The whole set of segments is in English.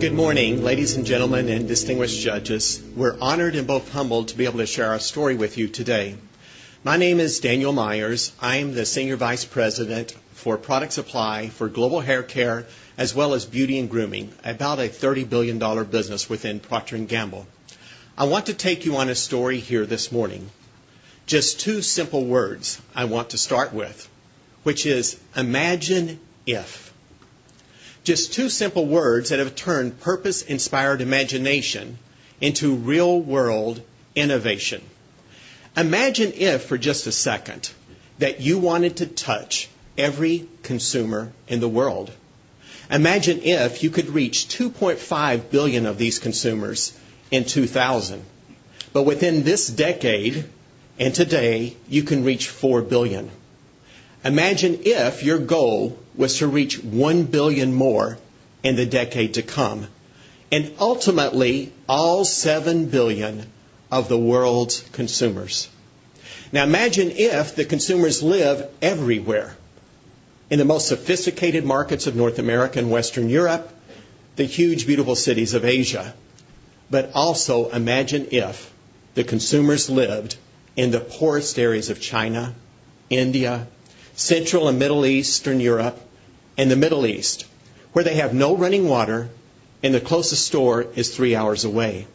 Good morning, ladies and gentlemen and distinguished judges. We're honored and both humbled to be able to share our story with you today. My name is Daniel Myers. I'm the Senior Vice President for Product Supply for Global Hair Care as well as Beauty and Grooming, about a $30 billion business within Procter Gamble. I want to take you on a story here this morning. Just two simple words I want to start with, which is imagine if. Just two simple words that have turned purpose-inspired imagination into real-world innovation. Imagine if, for just a second, that you wanted to touch every consumer in the world. Imagine if you could reach 2.5 billion of these consumers in 2000. But within this decade and today, you can reach 4 billion. Imagine if your goal was to reach 1 billion more in the decade to come. And ultimately, all 7 billion of the world's consumers. Now imagine if the consumers live everywhere. In the most sophisticated markets of North America and Western Europe, the huge, beautiful cities of Asia. But also imagine if the consumers lived in the poorest areas of China, India, Central and Middle Eastern Europe, and the Middle East, where they have no running water and the closest store is 3 hours away.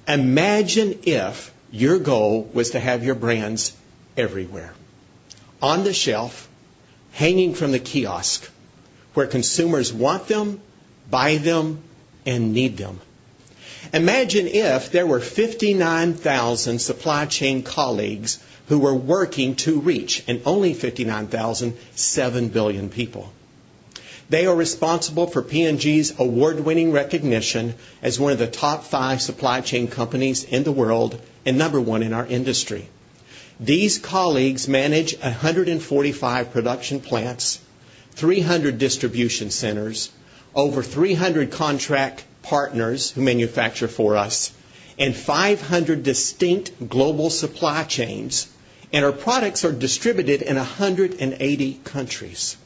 Imagine if your goal was to have your brands everywhere, on the shelf, hanging from the kiosk, where consumers want them, buy them, and need them. Imagine if there were 59,000 supply chain colleagues who were working to reach, and only 59,000, 7 billion people. They are responsible for P&G's award-winning recognition as one of the top 5 supply chain companies in the world and number 1 in our industry. These colleagues manage 145 production plants, 300 distribution centers, over 300 contract partners who manufacture for us, and 500 distinct global supply chains, and our products are distributed in 180 countries.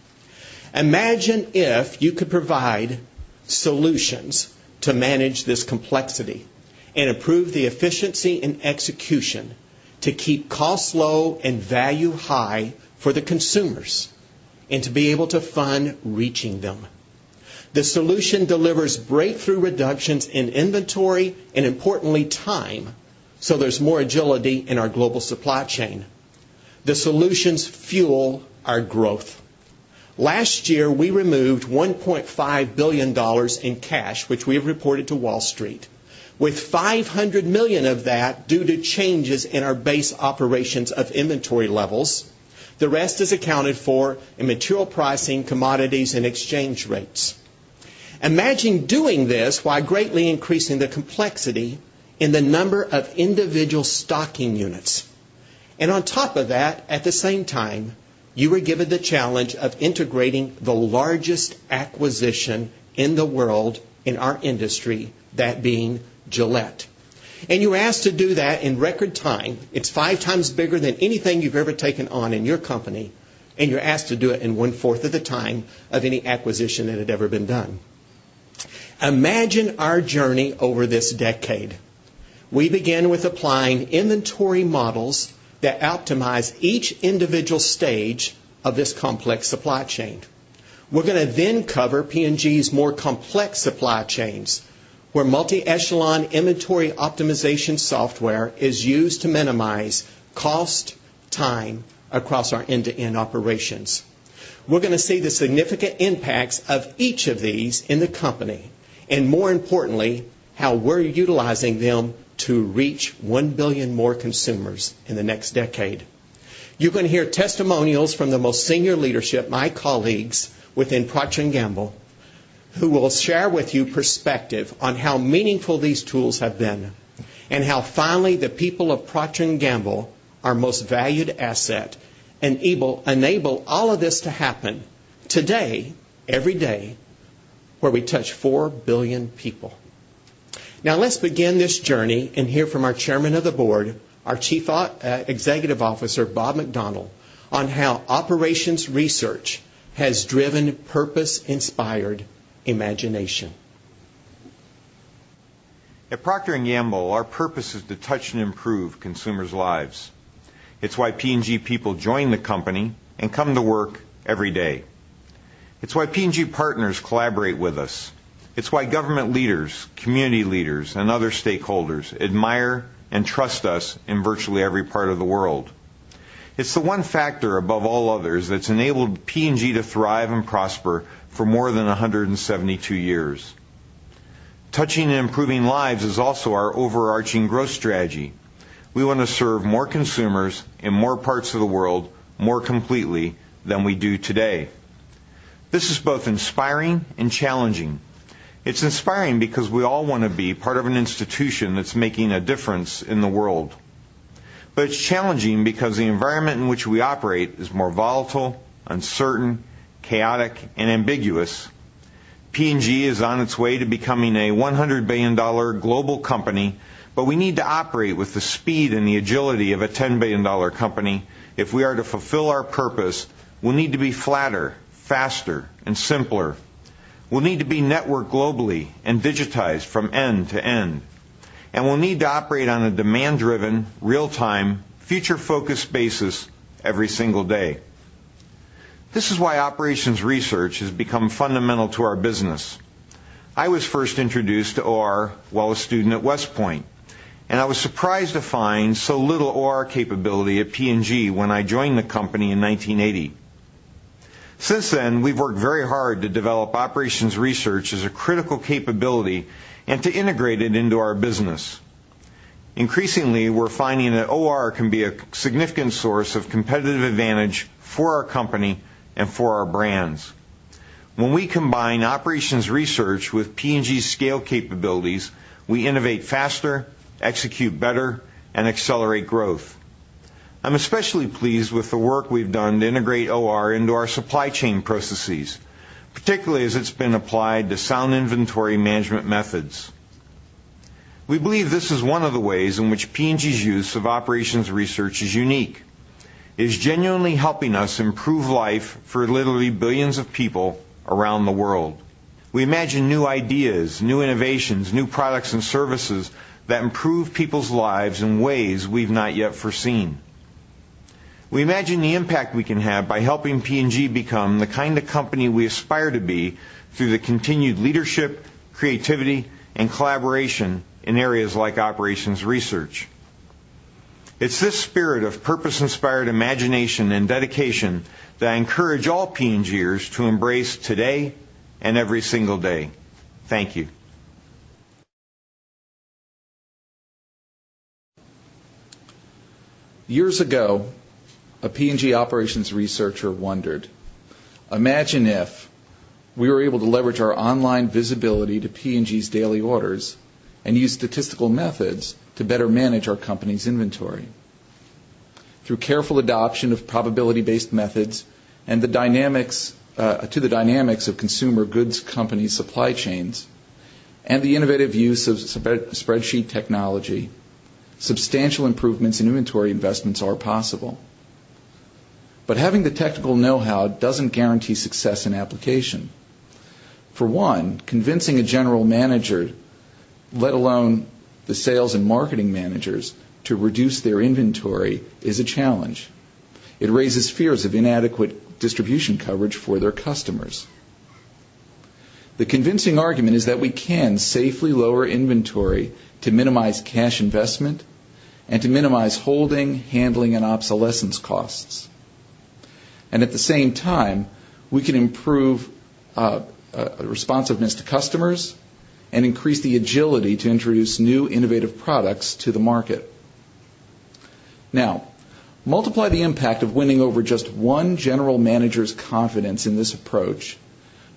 Imagine if you could provide solutions to manage this complexity and improve the efficiency and execution to keep costs low and value high for the consumers and to be able to fund reaching them. The solution delivers breakthrough reductions in inventory and, importantly, time, so there's more agility in our global supply chain. The solutions fuel our growth. Last year, we removed $1.5 billion in cash, which we have reported to Wall Street, with $500 million of that due to changes in our base operations of inventory levels. The rest is accounted for in material pricing, commodities, and exchange rates. Imagine doing this while greatly increasing the complexity in the number of individual stocking units. And on top of that, at the same time, you were given the challenge of integrating the largest acquisition in the world in our industry, that being Gillette. And you were asked to do that in record time. It's 5 times bigger than anything you've ever taken on in your company, and you're asked to do it in 1/4 of the time of any acquisition that had ever been done. Imagine our journey over this decade. We began with applying inventory models that optimize each individual stage of this complex supply chain. We're going to then cover P&G's more complex supply chains, where multi-echelon inventory optimization software is used to minimize cost, time across our end-to-end operations. We're going to see the significant impacts of each of these in the company, and more importantly, how we're utilizing them to reach 1 billion more consumers in the next decade. You're going to hear testimonials from the most senior leadership, my colleagues within Procter Gamble, who will share with you perspective on how meaningful these tools have been and how finally the people of Procter Gamble, our most valued asset, enable all of this to happen today, every day, where we touch 4 billion people. Now let's begin this journey and hear from our chairman of the board, our chief executive officer, Bob McDonald, on how operations research has driven purpose-inspired imagination. At Procter Gamble, our purpose is to touch and improve consumers' lives. It's why P&G people join the company and come to work every day. It's why P&G partners collaborate with us. It's why government leaders, community leaders, and other stakeholders admire and trust us in virtually every part of the world. It's the one factor above all others that's enabled P&G to thrive and prosper for more than 172 years. Touching and improving lives is also our overarching growth strategy. We want to serve more consumers in more parts of the world more completely than we do today. This is both inspiring and challenging. It's inspiring because we all want to be part of an institution that's making a difference in the world. But it's challenging because the environment in which we operate is more volatile, uncertain, chaotic, and ambiguous. P&G is on its way to becoming a $100 billion global company, but we need to operate with the speed and the agility of a $10 billion company. If we are to fulfill our purpose, we'll need to be flatter, faster, and simpler. We'll need to be networked globally and digitized from end to end. And we'll need to operate on a demand-driven, real-time, future-focused basis every single day. This is why operations research has become fundamental to our business. I was first introduced to OR while a student at West Point, and I was surprised to find so little OR capability at P&G when I joined the company in 1980. Since then, we've worked very hard to develop operations research as a critical capability and to integrate it into our business. Increasingly, we're finding that OR can be a significant source of competitive advantage for our company and for our brands. When we combine operations research with P&G's scale capabilities, we innovate faster, execute better, and accelerate growth. I'm especially pleased with the work we've done to integrate OR into our supply chain processes, particularly as it's been applied to sound inventory management methods. We believe this is one of the ways in which P&G's use of operations research is unique. It is genuinely helping us improve life for literally billions of people around the world. We imagine new ideas, new innovations, new products and services that improve people's lives in ways we've not yet foreseen. We imagine the impact we can have by helping P&G become the kind of company we aspire to be through the continued leadership, creativity, and collaboration in areas like operations research. It's this spirit of purpose-inspired imagination and dedication that I encourage all P&Gers to embrace today and every single day. Thank you. Years ago, a P&G operations researcher wondered, imagine if we were able to leverage our online visibility to P&G's daily orders and use statistical methods to better manage our company's inventory. Through careful adoption of probability-based methods and the dynamics of consumer goods company supply chains, and the innovative use of spreadsheet technology, substantial improvements in inventory investments are possible. But having the technical know-how doesn't guarantee success in application. For one, convincing a general manager, let alone the sales and marketing managers, to reduce their inventory is a challenge. It raises fears of inadequate distribution coverage for their customers. The convincing argument is that we can safely lower inventory to minimize cash investment and to minimize holding, handling, and obsolescence costs. And at the same time, we can improve responsiveness to customers and increase the agility to introduce new innovative products to the market. Now, multiply the impact of winning over just one general manager's confidence in this approach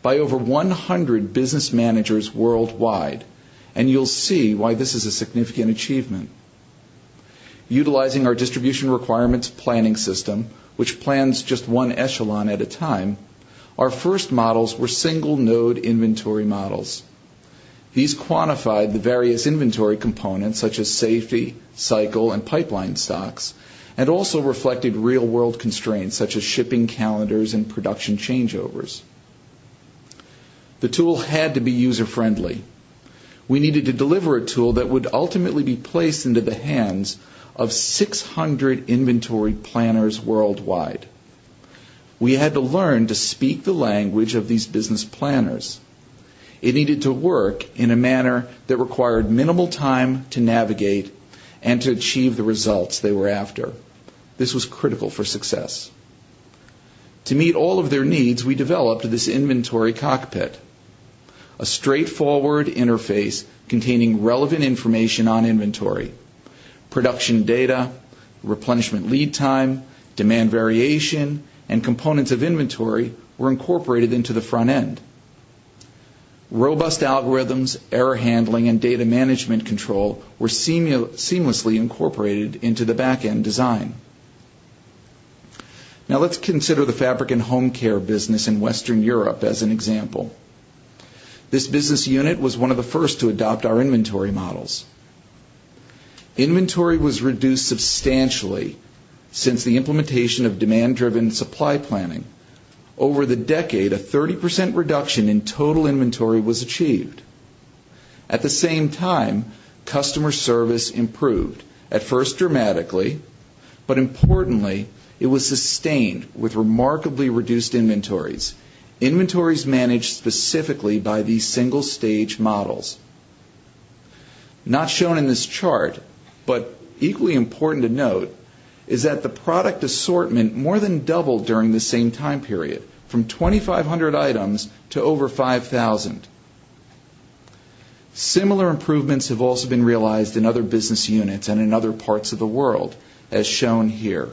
by over 100 business managers worldwide, and you'll see why this is a significant achievement. Utilizing our distribution requirements planning system, which plans just one echelon at a time, our first models were single-node inventory models. These quantified the various inventory components such as safety, cycle, and pipeline stocks, and also reflected real-world constraints such as shipping calendars and production changeovers. The tool had to be user-friendly. we needed to deliver a tool that would ultimately be placed into the hands of 600 inventory planners worldwide. We had to learn to speak the language of these business planners. It needed to work in a manner that required minimal time to navigate and to achieve the results they were after. This was critical for success. To meet all of their needs, we developed this inventory cockpit, a straightforward interface containing relevant information on inventory, production data, replenishment lead time, demand variation, and components of inventory were incorporated into the front end. Robust algorithms, error handling, and data management control were seamlessly incorporated into the back-end design. Now let's consider the fabric and home care business in Western Europe as an example. This business unit was one of the first to adopt our inventory models. Inventory was reduced substantially since the implementation of demand-driven supply planning. Over the decade, a 30% reduction in total inventory was achieved. At the same time, customer service improved, at first dramatically, but importantly, it was sustained with remarkably reduced inventories. Inventories managed specifically by these single-stage models. Not shown in this chart, but equally important to note, is that the product assortment more than doubled during the same time period, from 2,500 items to over 5,000. Similar improvements have also been realized in other business units and in other parts of the world, as shown here.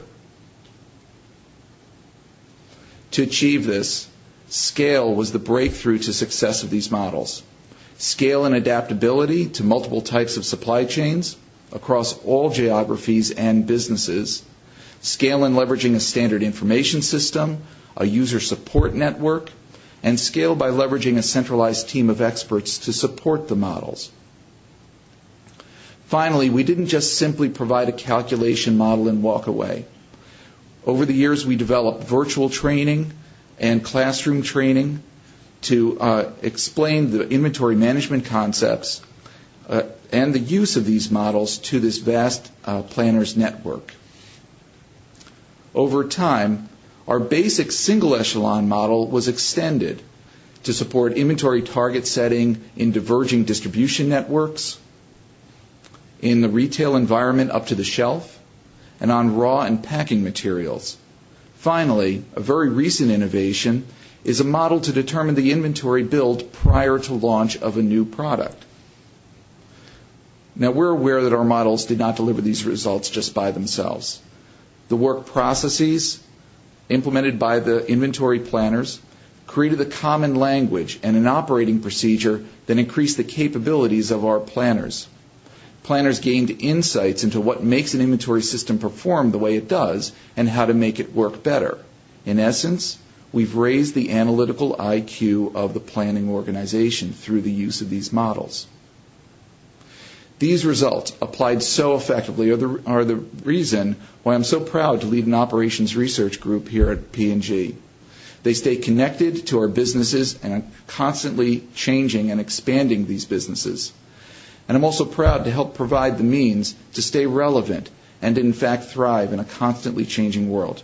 To achieve this, scale was the breakthrough to success of these models. Scale and adaptability to multiple types of supply chains across all geographies and businesses. Scale in leveraging a standard information system, a user support network, and scale by leveraging a centralized team of experts to support the models. Finally, we didn't just simply provide a calculation model and walk away. Over the years, we developed virtual training and classroom training to explain the inventory management concepts and the use of these models to this vast planners network. Over time, our basic single echelon model was extended to support inventory target setting in diverging distribution networks, in the retail environment up to the shelf, and on raw and packing materials. Finally, a very recent innovation is a model to determine the inventory build prior to launch of a new product. Now, we're aware that our models did not deliver these results just by themselves. The work processes implemented by the inventory planners created a common language and an operating procedure that increased the capabilities of our planners. Planners gained insights into what makes an inventory system perform the way it does and how to make it work better. In essence, we've raised the analytical IQ of the planning organization through the use of these models. These results, applied so effectively, are the reason why I'm so proud to lead an operations research group here at P&G. They stay connected to our businesses and are constantly changing and expanding these businesses. And I'm also proud to help provide the means to stay relevant and, in fact, thrive in a constantly changing world.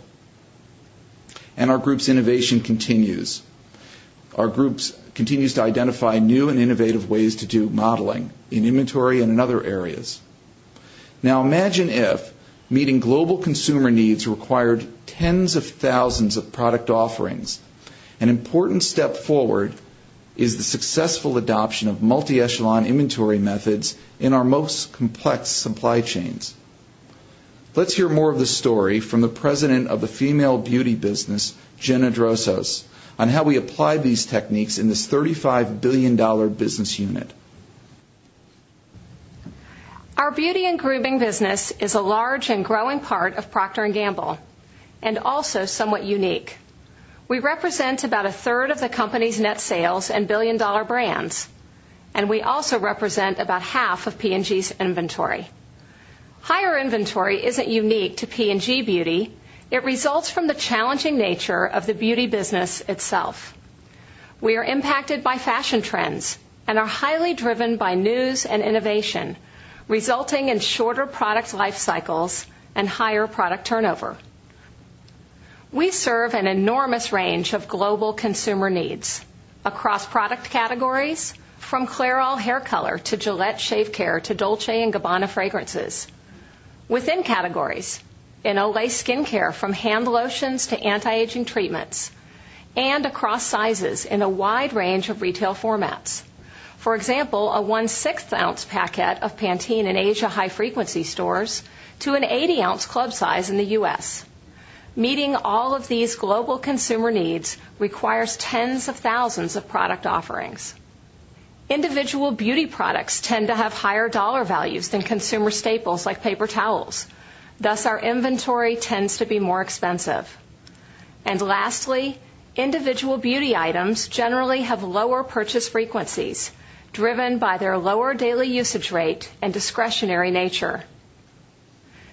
And our group's innovation continues. Our group continues to identify new and innovative ways to do modeling in inventory and in other areas. Now imagine if meeting global consumer needs required tens of thousands of product offerings. An important step forward is the successful adoption of multi-echelon inventory methods in our most complex supply chains. Let's hear more of the story from the president of the female beauty business, Jenna Drosos, on how we applied these techniques in this $35 billion business unit. Our beauty and grooming business is a large and growing part of Procter Gamble, and also somewhat unique. We represent about a third of the company's net sales and billion-dollar brands, and we also represent about half of P&G's inventory. Higher inventory isn't unique to P&G Beauty. It results from the challenging nature of the beauty business itself. We are impacted by fashion trends, and are highly driven by news and innovation, resulting in shorter product life cycles and higher product turnover. We serve an enormous range of global consumer needs across product categories, from Clairol hair color to Gillette shave care to Dolce & Gabbana fragrances. Within categories, in Olay skincare from hand lotions to anti-aging treatments, and across sizes in a wide range of retail formats. For example, a 1/6 ounce packet of Pantene in Asia high-frequency stores to an 80-ounce club size in the U.S. Meeting all of these global consumer needs requires tens of thousands of product offerings. Individual beauty products tend to have higher dollar values than consumer staples like paper towels. Thus, our inventory tends to be more expensive. And lastly, individual beauty items generally have lower purchase frequencies, driven by their lower daily usage rate and discretionary nature.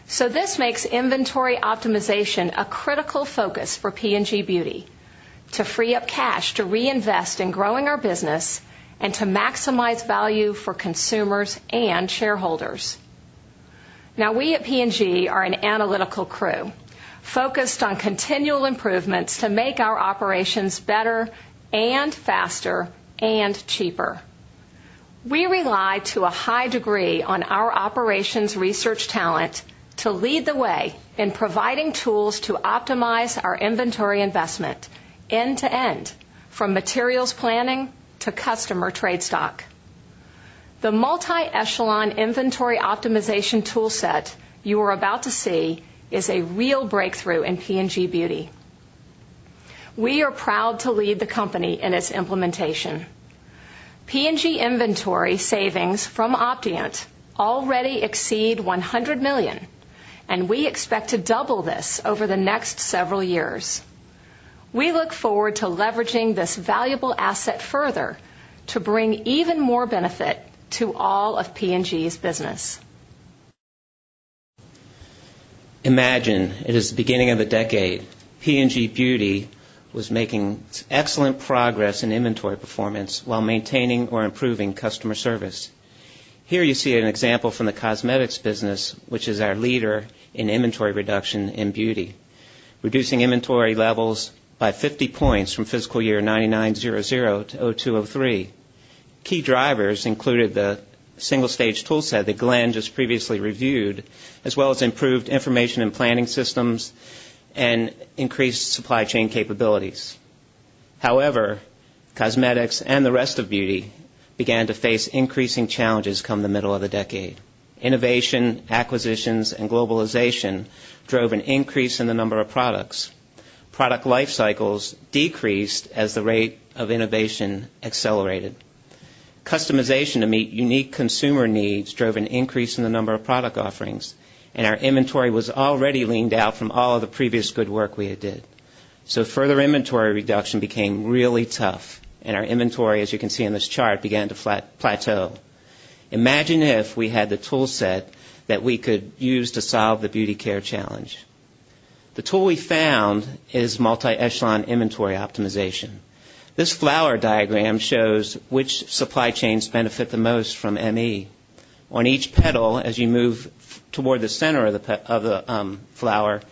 So this makes inventory optimization a critical focus for P&G Beauty, to free up cash to reinvest in growing our business and to maximize value for consumers and shareholders. Now, we at P&G are an analytical crew, focused on continual improvements to make our operations better and faster and cheaper. We rely to a high degree on our operations research talent to lead the way in providing tools to optimize our inventory investment end to end, from materials planning to customer trade stock. The multi-echelon inventory optimization toolset you are about to see is a real breakthrough in P&G Beauty. We are proud to lead the company in its implementation. P&G inventory savings from Optient already exceed $100 million, and we expect to double this over the next several years. We look forward to leveraging this valuable asset further to bring even more benefit to all of P&G's business. Imagine it is the beginning of the decade. P&G Beauty was making excellent progress in inventory performance while maintaining or improving customer service. Here you see an example from the cosmetics business, which is our leader in inventory reduction in beauty, reducing inventory levels by 50 points from fiscal year 9900 to 0203. Key drivers included the single-stage toolset that Glenn just previously reviewed, as well as improved information and planning systems and increased supply chain capabilities. However, cosmetics and the rest of beauty began to face increasing challenges come the middle of the decade. Innovation, acquisitions, and globalization drove an increase in the number of products. Product life cycles decreased as the rate of innovation accelerated. Customization to meet unique consumer needs drove an increase in the number of product offerings, and our inventory was already leaned out from all of the previous good work we had did. So further inventory reduction became really tough, and our inventory, as you can see in this chart, began to plateau. Imagine if we had the tool set that we could use to solve the beauty care challenge. The tool we found is multi-echelon inventory optimization. This flower diagram shows which supply chains benefit the most from ME. On each petal, as you move toward the center of the flower,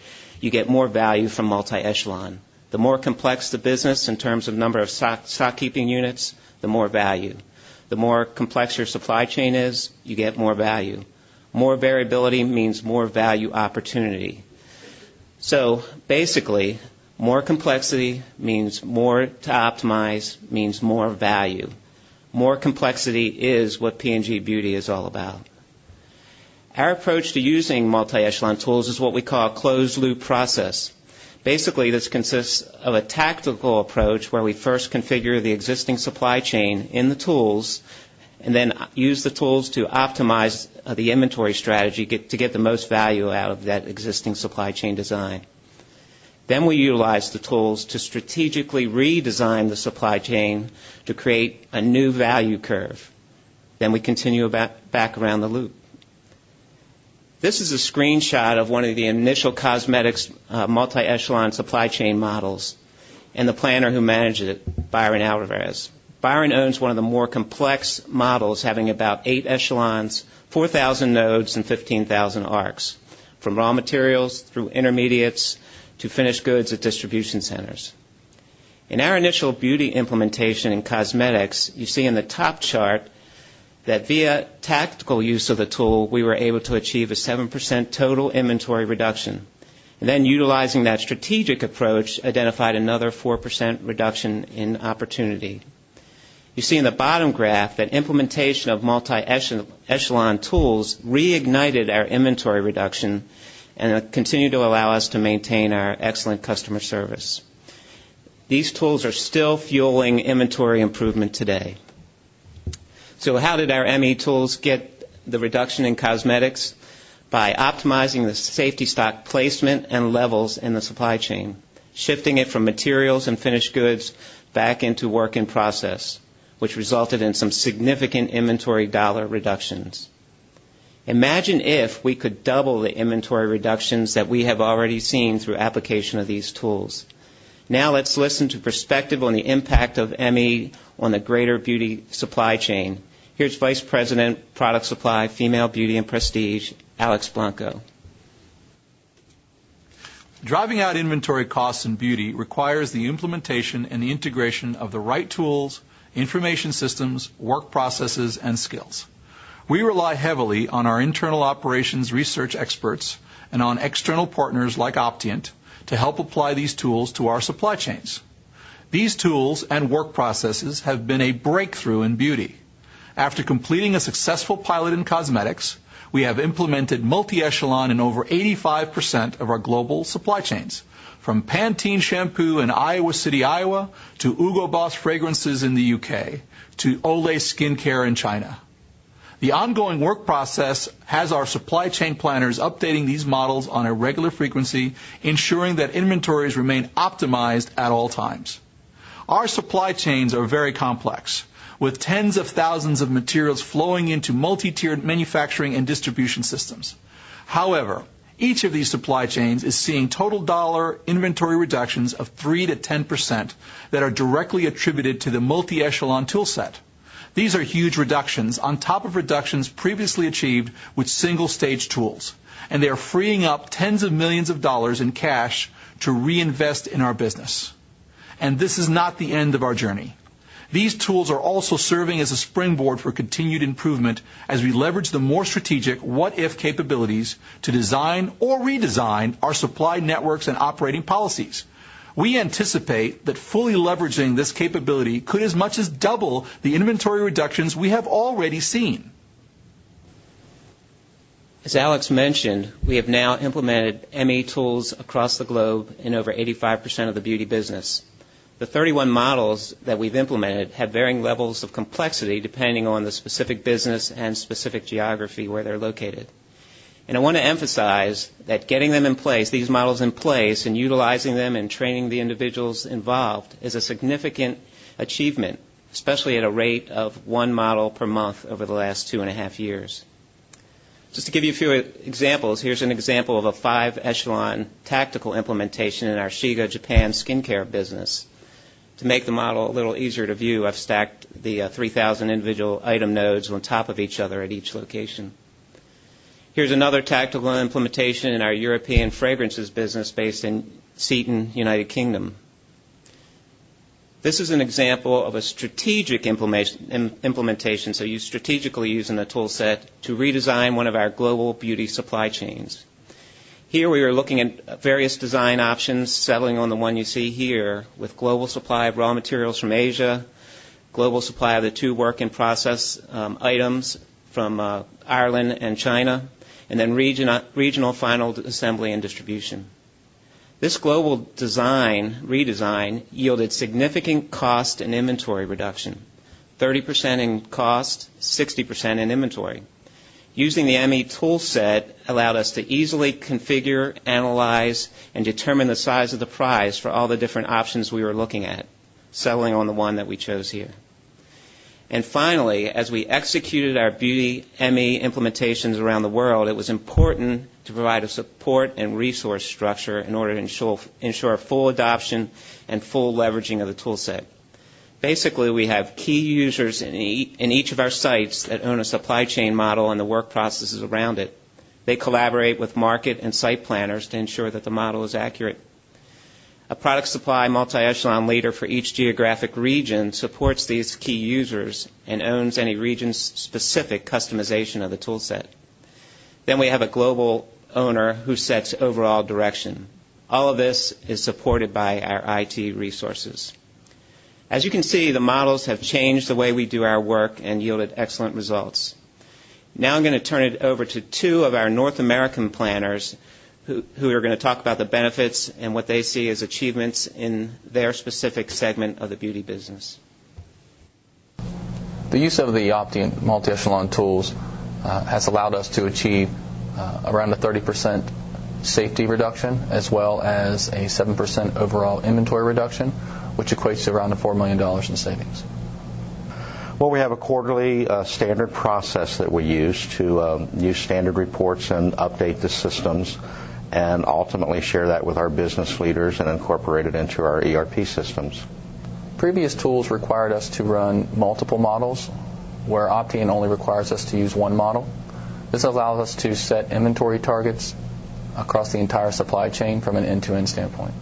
you get more value from multi-echelon. The more complex the business in terms of number of stock keeping units, the more value. The more complex your supply chain is, you get more value. More variability means more value opportunity. So basically, more complexity means more to optimize, means more value. More complexity is what P&G Beauty is all about. Our approach to using multi-echelon tools is what we call a closed-loop process. Basically, this consists of a tactical approach where we first configure the existing supply chain in the tools and then use the tools to optimize the inventory strategy to get the most value out of that existing supply chain design. Then we utilize the tools to strategically redesign the supply chain to create a new value curve. Then we continue back around the loop. This is a screenshot of one of the initial cosmetics multi-echelon supply chain models and the planner who managed it, Byron Alvarez. Byron owns one of the more complex models, having about 8 echelons, 4,000 nodes, and 15,000 arcs, from raw materials through intermediates to finished goods at distribution centers. In our initial beauty implementation in cosmetics, you see in the top chart that via tactical use of the tool, we were able to achieve a 7% total inventory reduction. And then utilizing that strategic approach, identified another 4% reduction in opportunity. You see in the bottom graph that implementation of multi-echelon tools reignited our inventory reduction and continue to allow us to maintain our excellent customer service. These tools are still fueling inventory improvement today. So how did our ME tools get the reduction in cosmetics? By optimizing the safety stock placement and levels in the supply chain, shifting it from materials and finished goods back into work in process, which resulted in some significant inventory dollar reductions. Imagine if we could double the inventory reductions that we have already seen through application of these tools. Now let's listen to perspective on the impact of ME on the greater beauty supply chain. Here's Vice President, Product Supply, Female Beauty and Prestige, Alex Blanco. Driving out inventory costs in beauty requires the implementation and the integration of the right tools, information systems, work processes, and skills. We rely heavily on our internal operations research experts and on external partners like Optient to help apply these tools to our supply chains. These tools and work processes have been a breakthrough in beauty. After completing a successful pilot in cosmetics, we have implemented multi-echelon in over 85% of our global supply chains, from Pantene shampoo in Iowa City, Iowa, to Hugo Boss fragrances in the UK, to Olay skincare in China. The ongoing work process has our supply chain planners updating these models on a regular frequency, ensuring that inventories remain optimized at all times. Our supply chains are very complex, with tens of thousands of materials flowing into multi-tiered manufacturing and distribution systems. However, each of these supply chains is seeing total dollar inventory reductions of 3 to 10% that are directly attributed to the multi-echelon tool set. These are huge reductions on top of reductions previously achieved with single-stage tools, and they are freeing up tens of millions of dollars in cash to reinvest in our business. And this is not the end of our journey. These tools are also serving as a springboard for continued improvement as we leverage the more strategic what-if capabilities to design or redesign our supply networks and operating policies. We anticipate that fully leveraging this capability could as much as double the inventory reductions we have already seen. As Alex mentioned, we have now implemented ME tools across the globe in over 85% of the beauty business. The 31 models that we've implemented have varying levels of complexity depending on the specific business and specific geography where they're located. And I want to emphasize that getting them in place, these models in place, and utilizing them and training the individuals involved is a significant achievement, especially at a rate of 1 model per month over the last 2.5 years. Just to give you a few examples, here's an example of a 5-echelon tactical implementation in our Shiga, Japan skincare business. To make the model a little easier to view, I've stacked the 3,000 individual item nodes on top of each other at each location. Here's another tactical implementation in our European fragrances business based in Seaton, United Kingdom. This is an example of a strategic implementation, so you strategically using the tool set to redesign one of our global beauty supply chains. Here we are looking at various design options, settling on the one you see here, with global supply of raw materials from Asia, global supply of the 2 work-in-process items from Ireland and China, and then regional final assembly and distribution. This global redesign, yielded significant cost and inventory reduction, 30% in cost, 60% in inventory. Using the ME tool set allowed us to easily configure, analyze, and determine the size of the prize for all the different options we were looking at, settling on the one that we chose here. And finally, as we executed our beauty ME implementations around the world, it was important to provide a support and resource structure in order to ensure full adoption and full leveraging of the tool set. Basically, we have key users in each of our sites that own a supply chain model and the work processes around it. They collaborate with market and site planners to ensure that the model is accurate. A product supply multi-echelon leader for each geographic region supports these key users and owns any region's specific customization of the toolset. Then we have a global owner who sets overall direction. All of this is supported by our IT resources. As you can see, the models have changed the way we do our work and yielded excellent results. Now I'm going to turn it over to two of our North American planners who are going to talk about the benefits and what they see as achievements in their specific segment of the beauty business. The use of the Opti multi-echelon tools has allowed us to achieve around a 30% safety reduction as well as a 7% overall inventory reduction, which equates to around $4 million in savings. Well, we have a quarterly standard process that we use to use standard reports and update the systems and ultimately share that with our business leaders and incorporate it into our ERP systems. Previous tools required us to run multiple models, where Opti only requires us to use one model. This allows us to set inventory targets across the entire supply chain from an end-to-end standpoint.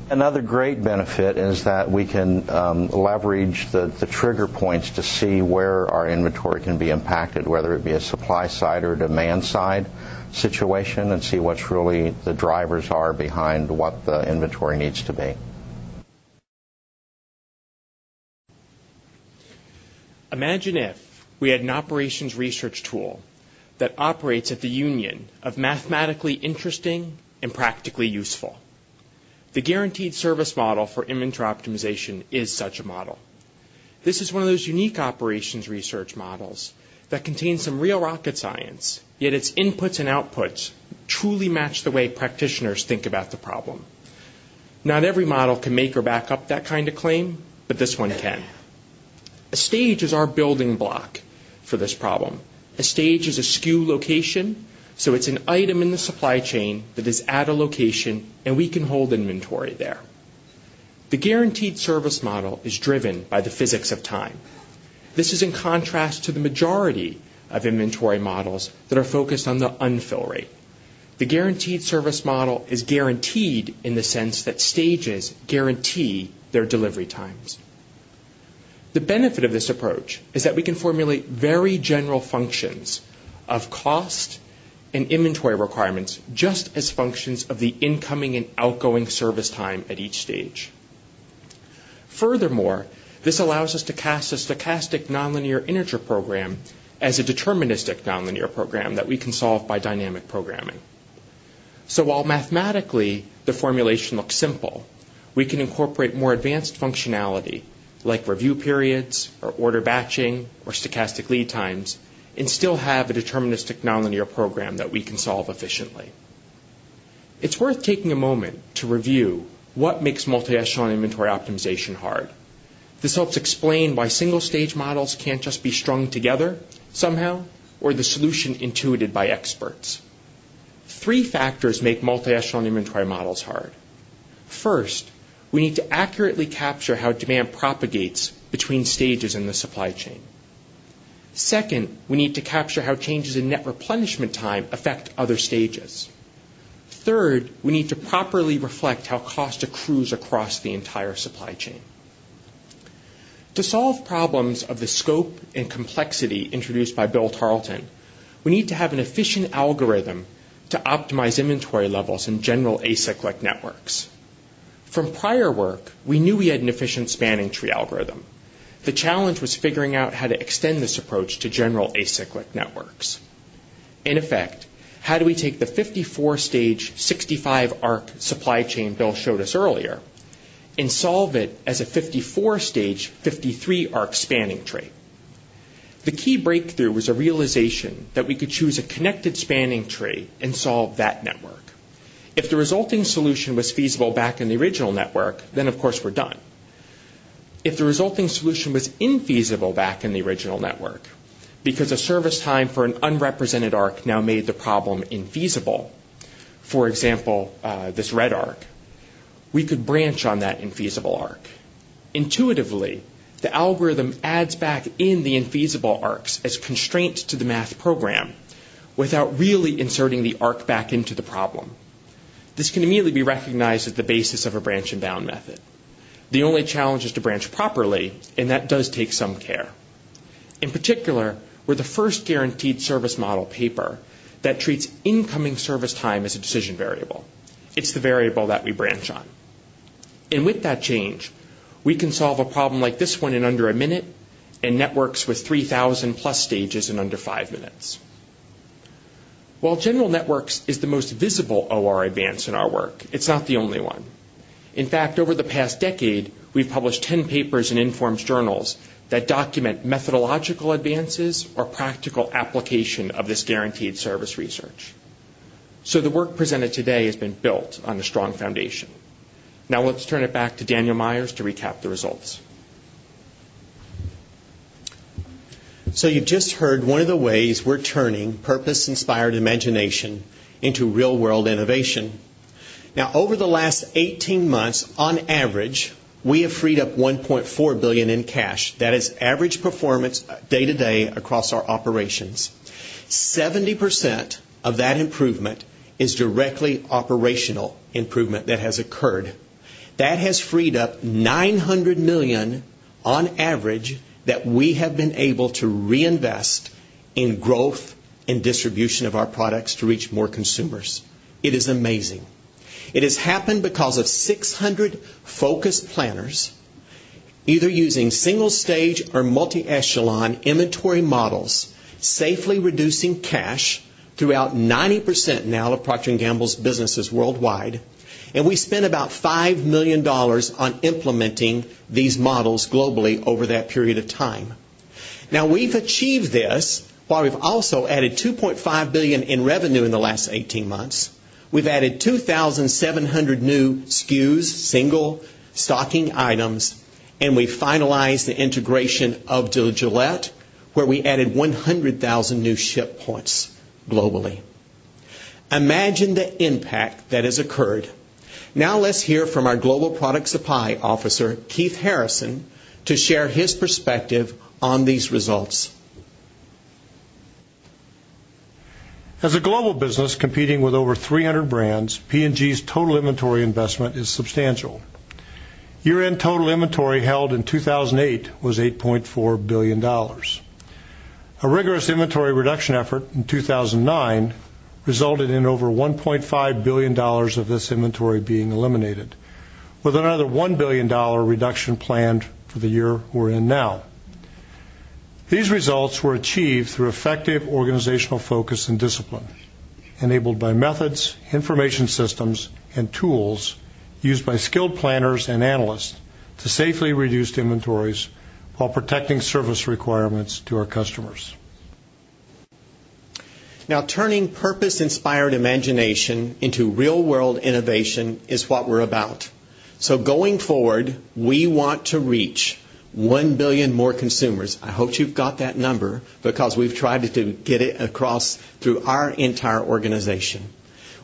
Another great benefit is that we can leverage the trigger points to see where our inventory can be impacted, whether it be a supply side or a demand side situation, and see what's really the drivers are behind what the inventory needs to be. Imagine if we had an operations research tool that operates at the union of mathematically interesting and practically useful. The guaranteed service model for inventory optimization is such a model. This is one of those unique operations research models that contains some real rocket science, yet its inputs and outputs truly match the way practitioners think about the problem. Not every model can make or back up that kind of claim, but this one can. A stage is our building block for this problem. A stage is a SKU location, so it's an item in the supply chain that is at a location, and we can hold inventory there. The guaranteed service model is driven by the physics of time. This is in contrast to the majority of inventory models that are focused on the unfill rate. The guaranteed service model is guaranteed in the sense that stages guarantee their delivery times. The benefit of this approach is that we can formulate very general functions of cost and inventory requirements just as functions of the incoming and outgoing service time at each stage. Furthermore, this allows us to cast a stochastic nonlinear integer program as a deterministic nonlinear program that we can solve by dynamic programming. So while mathematically the formulation looks simple, we can incorporate more advanced functionality like review periods or order batching or stochastic lead times and still have a deterministic nonlinear program that we can solve efficiently. It's worth taking a moment to review what makes multi-echelon inventory optimization hard. This helps explain why single-stage models can't just be strung together somehow, or the solution intuited by experts. 3 factors make multi-echelon inventory models hard. First, we need to accurately capture how demand propagates between stages in the supply chain. Second, we need to capture how changes in net replenishment time affect other stages. Third, we need to properly reflect how cost accrues across the entire supply chain. To solve problems of the scope and complexity introduced by Bill Tarleton, we need to have an efficient algorithm to optimize inventory levels in general acyclic networks. From prior work, we knew we had an efficient spanning tree algorithm. The challenge was figuring out how to extend this approach to general acyclic networks. In effect, how do we take the 54-stage, 65-arc supply chain Bill showed us earlier and solve it as a 54-stage, 53-arc spanning tree? The key breakthrough was a realization that we could choose a connected spanning tree and solve that network. If the resulting solution was feasible back in the original network, then of course we're done. If the resulting solution was infeasible back in the original network, because a service time for an unrepresented arc now made the problem infeasible, for example, this red arc, we could branch on that infeasible arc. Intuitively, the algorithm adds back in the infeasible arcs as constraints to the math program without really inserting the arc back into the problem. This can immediately be recognized as the basis of a branch and bound method. The only challenge is to branch properly, and that does take some care. In particular, we're the first guaranteed service model paper that treats incoming service time as a decision variable. It's the variable that we branch on. And with that change, we can solve a problem like this one in under a minute and networks with 3,000 plus stages in under 5 minutes. While general networks is the most visible OR advance in our work, it's not the only one. In fact, over the past decade, we've published 10 papers in Informs journals that document methodological advances or practical application of this guaranteed service research. So the work presented today has been built on a strong foundation. Now let's turn it back to Daniel Myers to recap the results. So you've just heard one of the ways we're turning purpose-inspired imagination into real-world innovation. Now, over the last 18 months, on average, we have freed up $1.4 billion in cash. That is average performance day to day across our operations. 70% of that improvement is directly operational improvement that has occurred. That has freed up $900 million on average that we have been able to reinvest in growth and distribution of our products to reach more consumers. It is amazing. It has happened because of 600 focused planners, either using single-stage or multi-echelon inventory models, safely reducing cash throughout 90% now of Procter Gamble's businesses worldwide. And we spent about $5 million on implementing these models globally over that period of time. Now, we've achieved this while we've also added $2.5 billion in revenue in the last 18 months. We've added 2,700 new SKUs, single stocking items, and we finalized the integration of Gillette, where we added 100,000 new ship points globally. Imagine the impact that has occurred. Now let's hear from our Global Product Supply Officer, Keith Harrison, to share his perspective on these results. As a global business competing with over 300 brands, P&G's total inventory investment is substantial. Year-end total inventory held in 2008 was $8.4 billion. A rigorous inventory reduction effort in 2009 resulted in over $1.5 billion of this inventory being eliminated, with another $1 billion reduction planned for the year we're in now. These results were achieved through effective organizational focus and discipline, enabled by methods, information systems, and tools used by skilled planners and analysts to safely reduce inventories while protecting service requirements to our customers. Now, turning purpose-inspired imagination into real-world innovation is what we're about. So going forward, we want to reach 1 billion more consumers. I hope you've got that number because we've tried to get it across through our entire organization.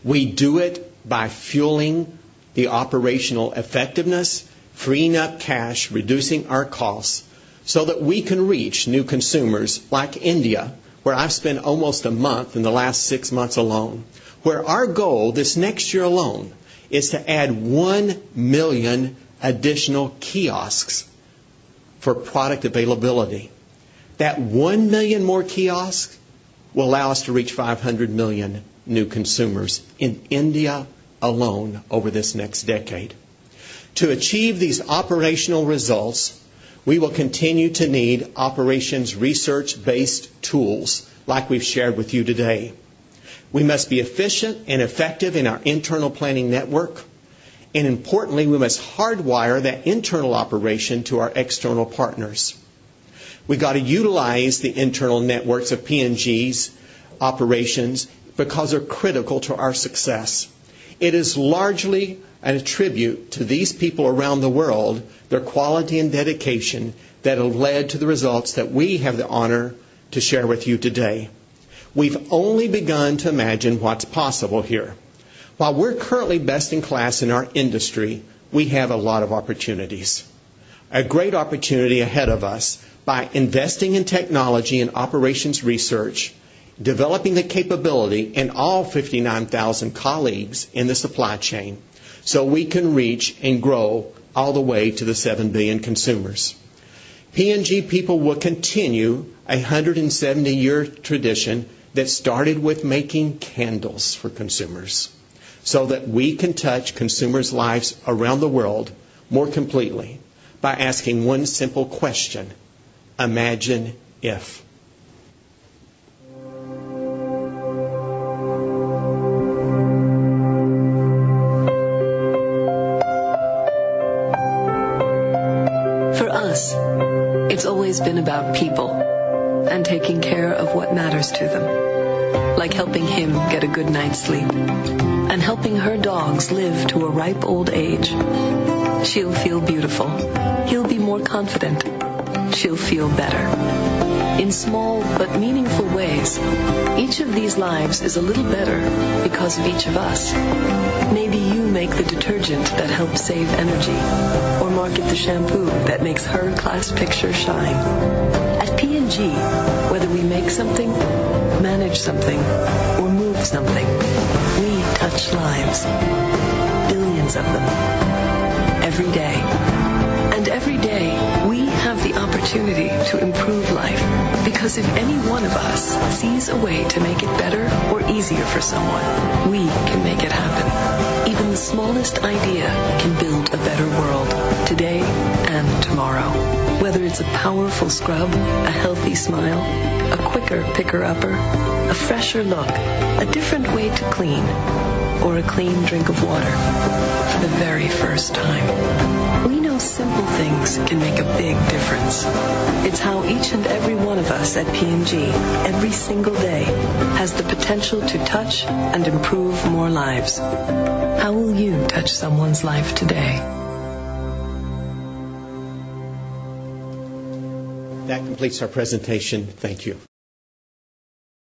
We do it by fueling the operational effectiveness, freeing up cash, reducing our costs, so that we can reach new consumers like India, where I've spent almost a month in the last 6 months alone, where our goal this next year alone is to add 1 million additional kiosks for product availability. That 1 million more kiosks will allow us to reach 500 million new consumers in India alone over this next decade. To achieve these operational results, we will continue to need operations research-based tools like we've shared with you today. We must be efficient and effective in our internal planning network. And importantly, we must hardwire that internal operation to our external partners. We've got to utilize the internal networks of P&G's operations because they're critical to our success. It is largely a tribute to these people around the world, their quality and dedication that have led to the results that we have the honor to share with you today. We've only begun to imagine what's possible here. While we're currently best in class in our industry, we have a lot of opportunities. a great opportunity ahead of us by investing in technology and operations research, developing the capability in all 59,000 colleagues in the supply chain so we can reach and grow all the way to the 7 billion consumers. P&G people will continue a 170-year tradition that started with making candles for consumers so that we can touch consumers' lives around the world more completely by asking one simple question: imagine if. For us, it's always been about people and taking care of what matters to them, like helping him get a good night's sleep and helping her dogs live to a ripe old age. She'll feel beautiful. He'll be more confident. She'll feel better. In small but meaningful ways, each of these lives is a little better because of each of us. Maybe you make the detergent that helps save energy, or market the shampoo that makes her class picture shine. At P&G, whether we make something, manage something, or move something, we touch lives. Billions of them. Every day. And every day, we have the opportunity to improve life. Because if any one of us sees a way to make it better or easier for someone, we can make it happen. Even the smallest idea can build a better world, today and tomorrow. Whether it's a powerful scrub, a healthy smile, a quicker picker-upper, a fresher look, a different way to clean, or a clean drink of water for the very first time. We know simple things can make a big difference. It's how each and every one of us at P&G, every single day, has the potential to touch and improve more lives. How will you touch someone's life today? That completes our presentation. Thank you.